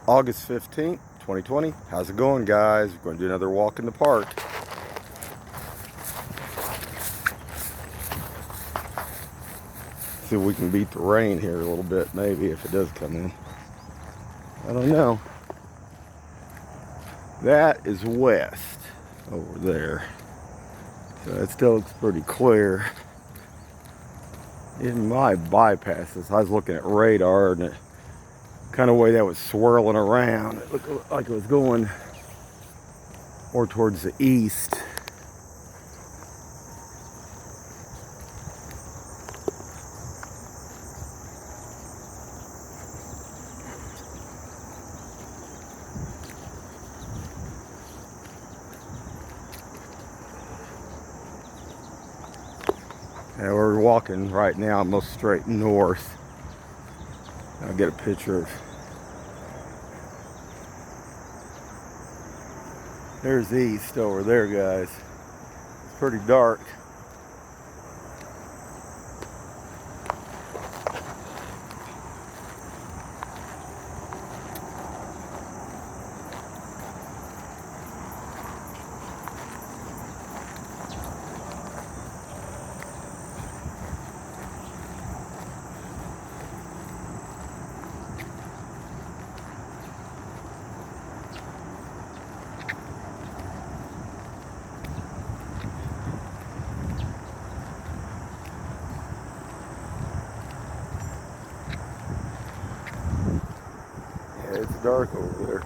August 15th, 2020. How's it going, guys? We're going to do another walk in the park. See if we can beat the rain here a little bit, maybe, if it does come in. I don't know. That is west over there. So it still looks pretty clear. In my bypasses, I was looking at radar, and the kind of way that was swirling around, it looked like it was going more towards the east. And we're walking right now almost straight north. I'll get a picture of. There's east over there, guys. It's pretty dark. It's dark over there.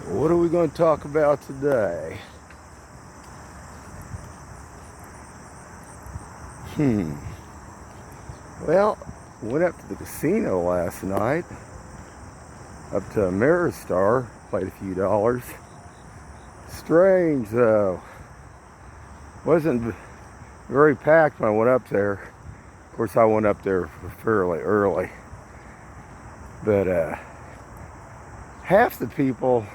So what are we going to talk about today? Well, went up to the casino last night, up to Ameristar, played a few dollars. Strange though, wasn't very packed when I went up there. Of course, I went up there fairly early, but half the people,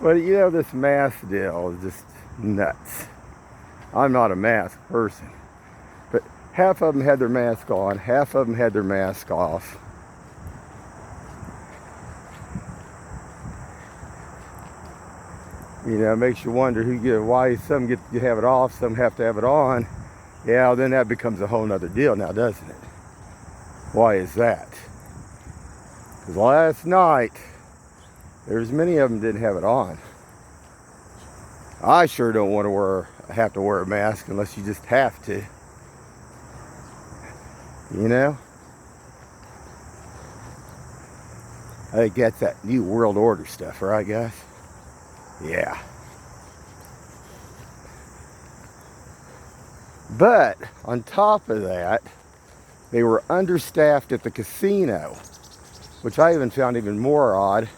but you know, this mask deal is just nuts. I'm not a mask person, but half of them had their mask on, half of them had their mask off. You know, it makes you wonder why some get to have it off, some have to have it on. Yeah, then that becomes a whole nother deal now, doesn't it? Why is that? Because last night, there's many of them didn't have it on. I sure don't want to have to wear a mask unless you just have to. You know? I think that's that new world order stuff, right, guys? Yeah. But on top of that, they were understaffed at the casino, which I even found even more odd.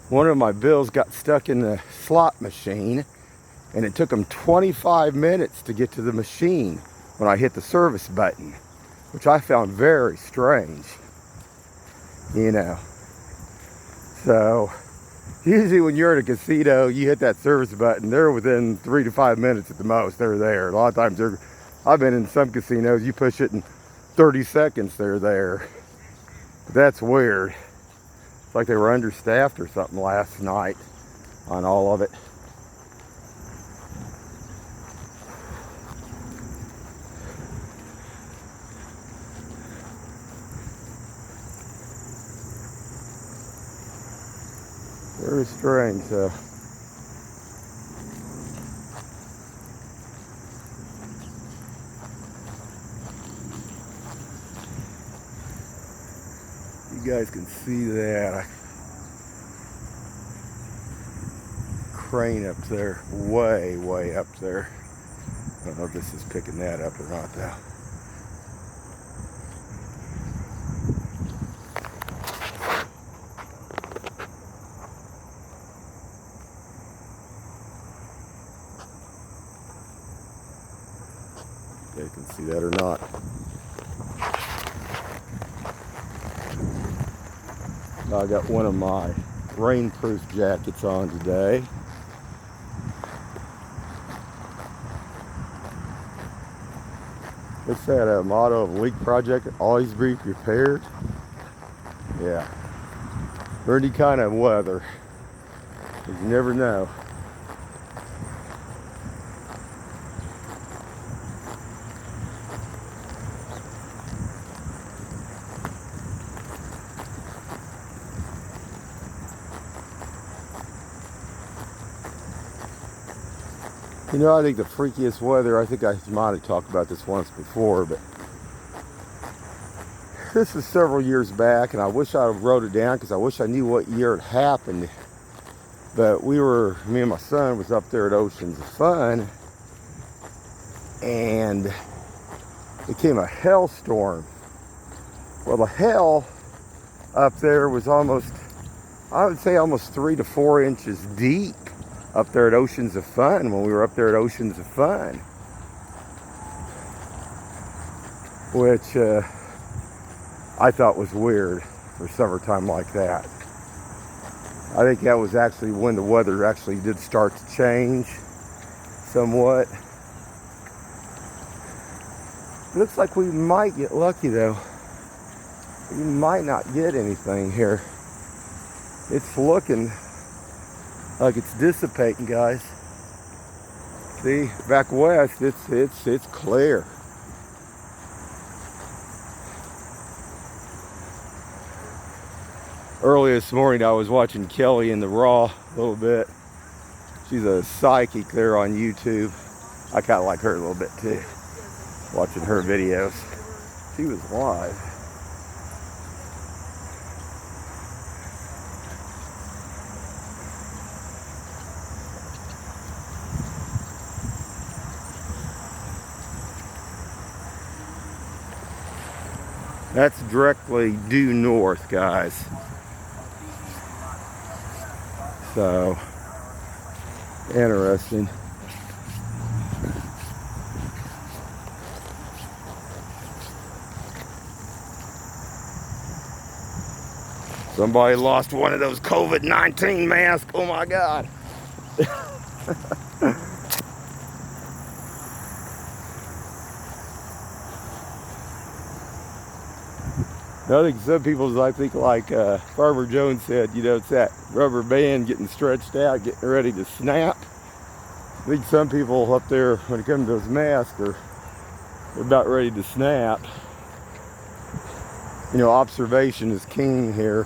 One of my bills got stuck in the slot machine, and it took them 25 minutes to get to the machine when I hit the service button, which I found very strange. You know. So usually when you're at a casino, you hit that service button, they're within 3 to 5 minutes at the most, they're there. A lot of times I've been in some casinos, you push it in 30 seconds, they're there. But that's weird. It's like they were understaffed or something last night on all of it. Very strange, though. You guys can see that crane up there, way up there. I don't know if this is picking that up or not, though. You can see that or not. I got one of my rainproof jackets on today. What's that motto of Leak Project? Always be prepared. Yeah. For any kind of weather. You never know. You know, I think the freakiest weather, I think I might have talked about this once before, but this is several years back, and I wish I wrote it down because I wish I knew what year it happened. But me and my son was up there at Oceans of Fun, and it came a hailstorm. Well, the hail up there was almost, I would say almost 3 to 4 inches deep up there at Oceans of Fun when we were up there at Oceans of Fun. Which I thought was weird for summertime like that. I think that was actually when the weather actually did start to change somewhat. It looks like we might get lucky though. We might not get anything here. It's looking like it's dissipating, guys. See, back west, it's clear. Early this morning, I was watching Kelly in the Raw a little bit. She's a psychic there on YouTube. I kind of like her a little bit too, watching her videos. She was live. That's directly due north, guys. So, interesting. Somebody lost one of those COVID-19 masks. Oh my God. I think some people, I think like Farmer Jones said, you know, it's that rubber band getting stretched out, getting ready to snap. I think some people up there, when it comes to those masks, they're about ready to snap. You know, observation is king here.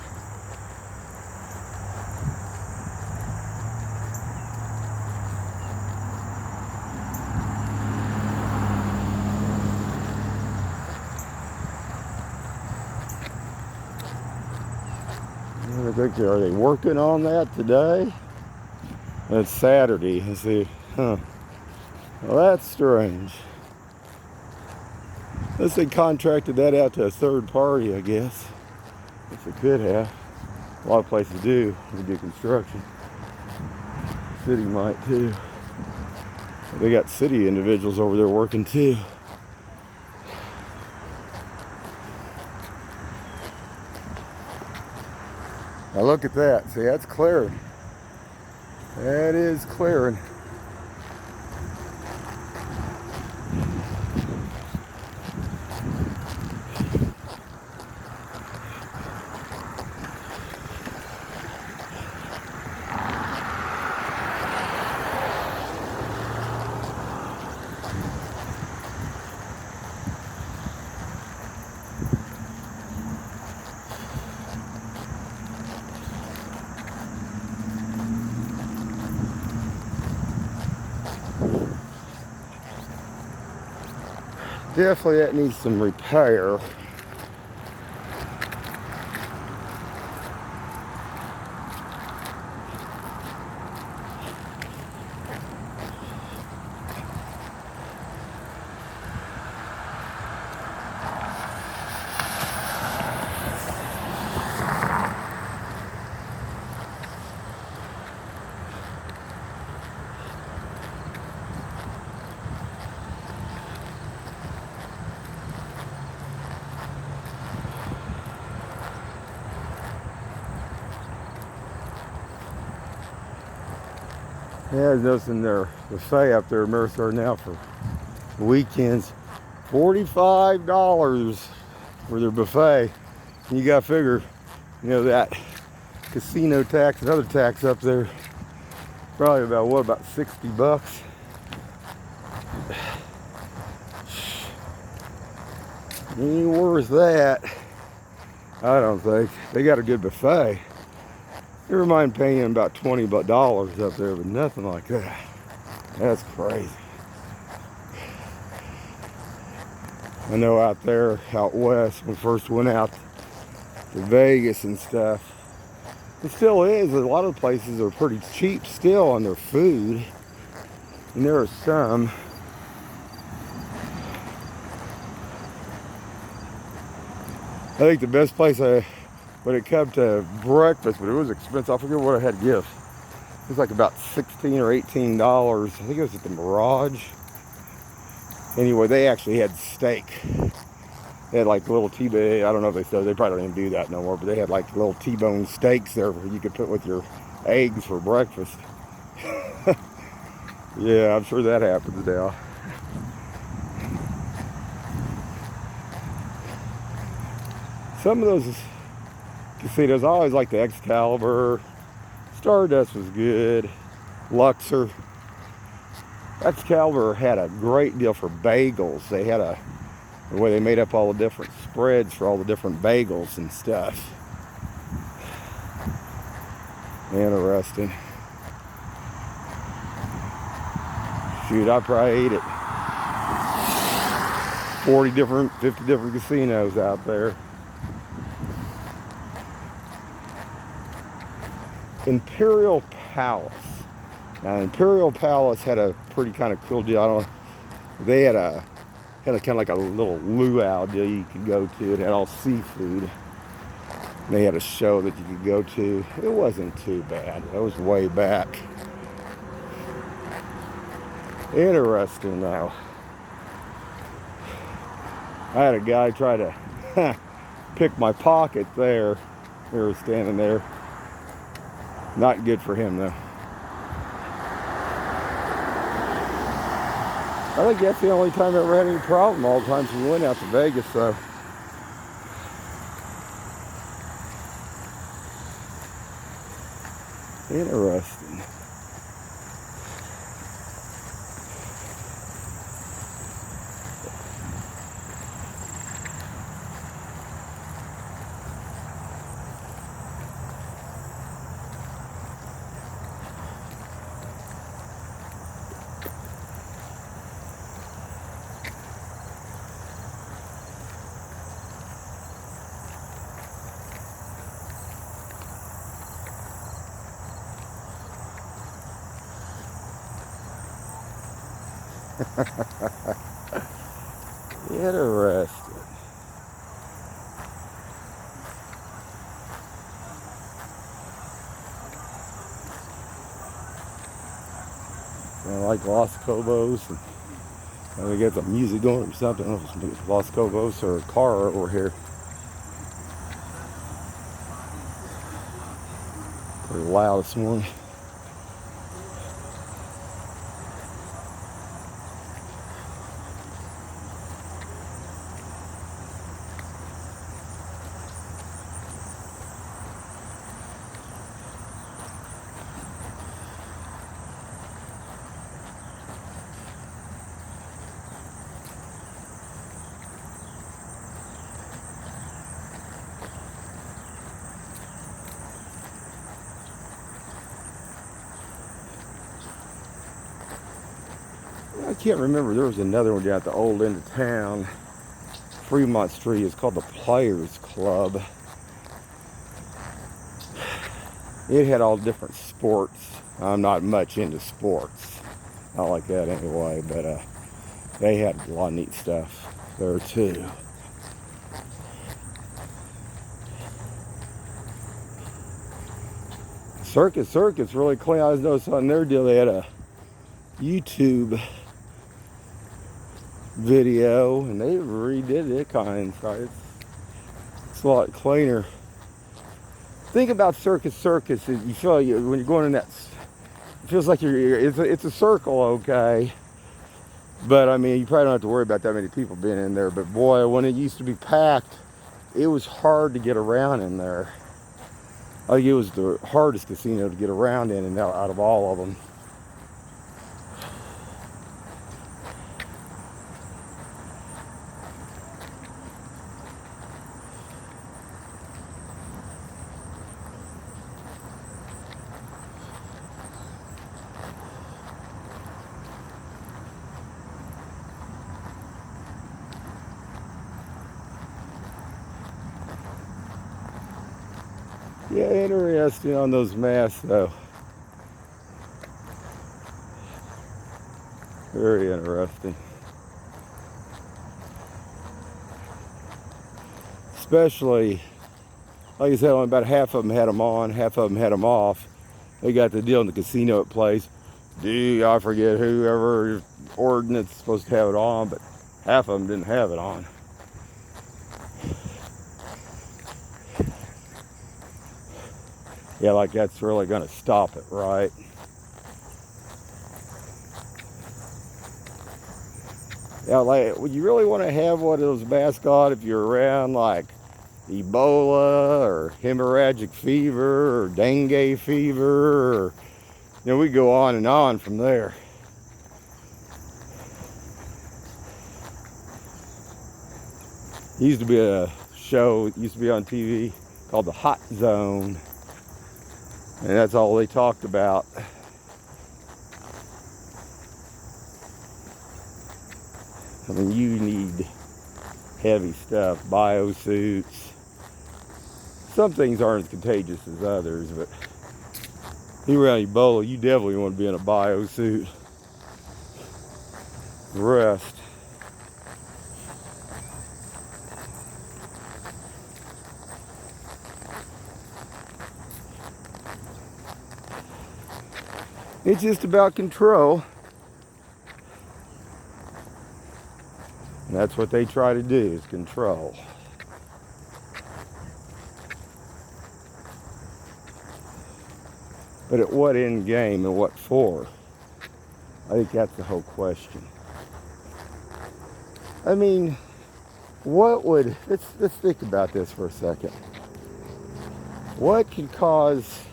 I think, are they working on that today? It's Saturday. Let's see. Huh. Well, that's strange. Unless they contracted that out to a third party, I guess. If they could have. A lot of places do. They do construction. City might too. They got city individuals over there working too. Now look at that. See, that's clearing. That is clearing. Definitely that needs some repair. Yeah, I was noticing their buffet up there in Mercer now for weekends. $45 for their buffet. And you gotta figure, you know, that casino tax and other tax up there, probably about what, about 60 bucks? Ain't worth that, I don't think. They got a good buffet. Never mind paying about $20 up there, but nothing like that. That's crazy. I know out there, out west, when we first went out to Vegas and stuff, it still is. A lot of places are pretty cheap still on their food. And there are some. I think the best place when it come to breakfast, but it was expensive. I forget what I had to give. It was like about $16 or $18. I think it was at the Mirage. Anyway, they actually had steak. They had like little T-bone, I don't know if they still, they probably don't even do that no more, but they had like little T-bone steaks there where you could put with your eggs for breakfast. Yeah, I'm sure that happens now. Some of those casinos, I always liked the Excalibur. Stardust was good. Luxor. Excalibur had a great deal for bagels. They had the way they made up all the different spreads for all the different bagels and stuff. Interesting. Shoot, I probably ate at 50 different casinos out there. Imperial Palace. Now, Imperial Palace had a pretty kind of cool deal. I don't know. They had kind of like a little luau deal you could go to. It had all seafood. And they had a show that you could go to. It wasn't too bad. It was way back. Interesting though. I had a guy try to pick my pocket there. We were standing there. Not good for him though. I think that's the only time I ever had any problem. All the times we went out to Vegas, so. Interesting. Interesting. I like Los Cobos. And we got the music going or something. I don't know if it's Los Cobos or a car over here. Pretty loud this morning. can't remember. There was another one down at the old end of town, Fremont Street. It's called the Players Club. It had all different sports. I'm not much into sports. Not like that anyway, but they had a lot of neat stuff there too. Circus really clean. I was noticing on their deal they had a YouTube video and they redid it kind of. It's a lot cleaner. Think about circus. You feel when you're going in that, it feels like it's a circle, okay. But I mean, you probably don't have to worry about that many people being in there. But boy, when it used to be packed, it was hard to get around in there. I think it was the hardest casino to get around in and out of all of them. Yeah, interesting on those masks though. Very interesting. Especially, like I said, only about half of them had them on, half of them had them off. They got the deal in the casino at place. Dude, I forget whoever ordinance is supposed to have it on, but half of them didn't have it on. Yeah, like that's really going to stop it, right? Yeah, like, would you really want to have one of those masks on if you're around like Ebola or hemorrhagic fever or dengue fever? Or, you know, we go on and on from there. There used to be a show, it used to be on TV called The Hot Zone. And that's all they talked about. I mean, you need heavy stuff, biosuits. Some things aren't as contagious as others, but you're around Ebola, you definitely want to be in a biosuit. The rest. It's just about control. And that's what they try to do, is control. But at what end game and what for? I think that's the whole question. I mean, what would, let's think about this for a second. What could cause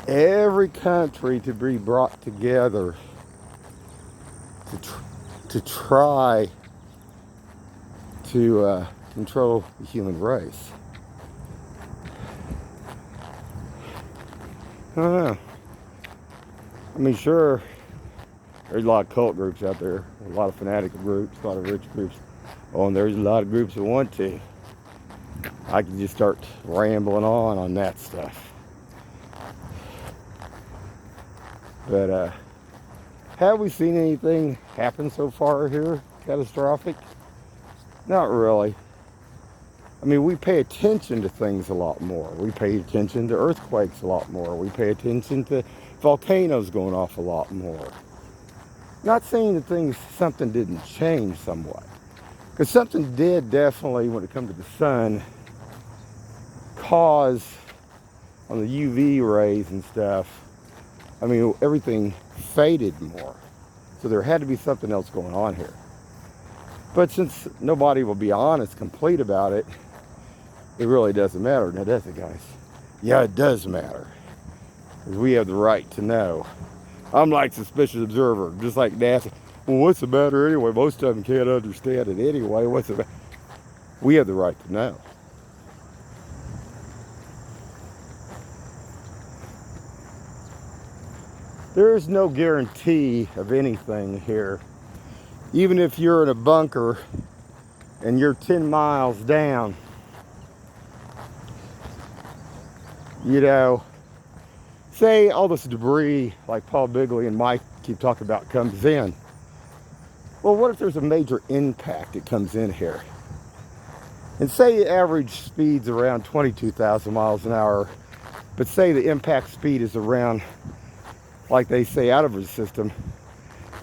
every country to be brought together to try to control the human race? I don't know. I mean, sure, there's a lot of cult groups out there, a lot of fanatical groups, a lot of rich groups. Oh, and there's a lot of groups that want to. I can just start rambling on that stuff. But have we seen anything happen so far here catastrophic? Not really. I mean, we pay attention to things a lot more. We pay attention to earthquakes a lot more. We pay attention to volcanoes going off a lot more. Not saying that something didn't change somewhat. Because something did definitely, when it comes to the sun, cause on the UV rays and stuff, I mean, everything faded more. So there had to be something else going on here. But since nobody will be honest, complete about it, it really doesn't matter. Now, does it, guys? Yeah, it does matter. Because we have the right to know. I'm like suspicious observer, just like NASA. Well, what's the matter anyway? Most of them can't understand it anyway. What's the matter? We have the right to know. there is no guarantee of anything here. Even if you're in a bunker and you're 10 miles down, you know, say all this debris, like Paul Bigley and Mike keep talking about, comes in. Well, what if there's a major impact that comes in here? And say the average speed's around 22,000 miles an hour, but say the impact speed is around, like they say out of the system,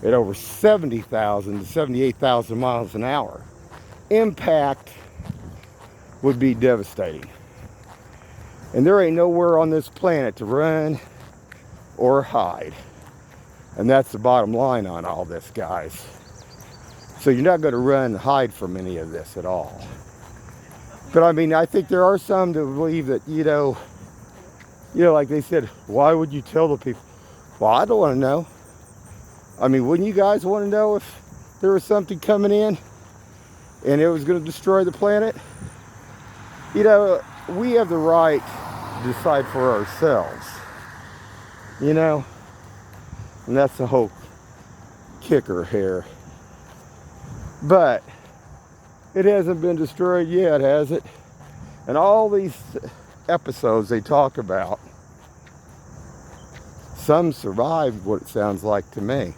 at over 70,000 to 78,000 miles an hour. Impact would be devastating. And there ain't nowhere on this planet to run or hide. And that's the bottom line on all this, guys. So you're not going to run and hide from any of this at all. But I mean, I think there are some that believe that, you know, like they said, why would you tell the people? Well, I don't want to know. I mean, wouldn't you guys want to know if there was something coming in and it was going to destroy the planet? You know, we have the right to decide for ourselves, you know, and that's the whole kicker here. But it hasn't been destroyed yet, has it? And all these episodes they talk about, some survived, what it sounds like to me.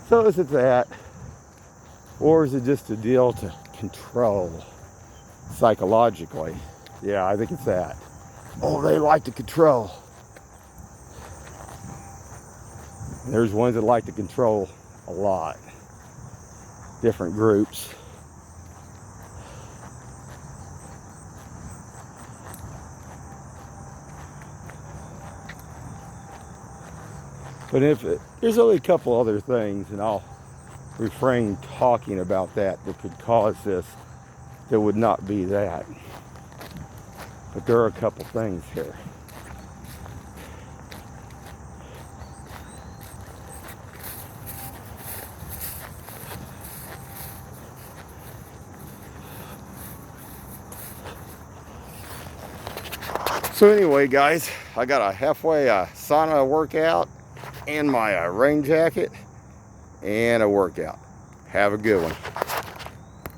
So is it that? Or is it just a deal to control psychologically? Yeah, I think it's that. Oh, they like to control. There's ones that like to control a lot. Different groups. But if there's only a couple other things, and I'll refrain talking about that could cause this, that would not be that. But there are a couple things here. So anyway, guys, I got a halfway sauna workout and my rain jacket and a workout. Have a good one.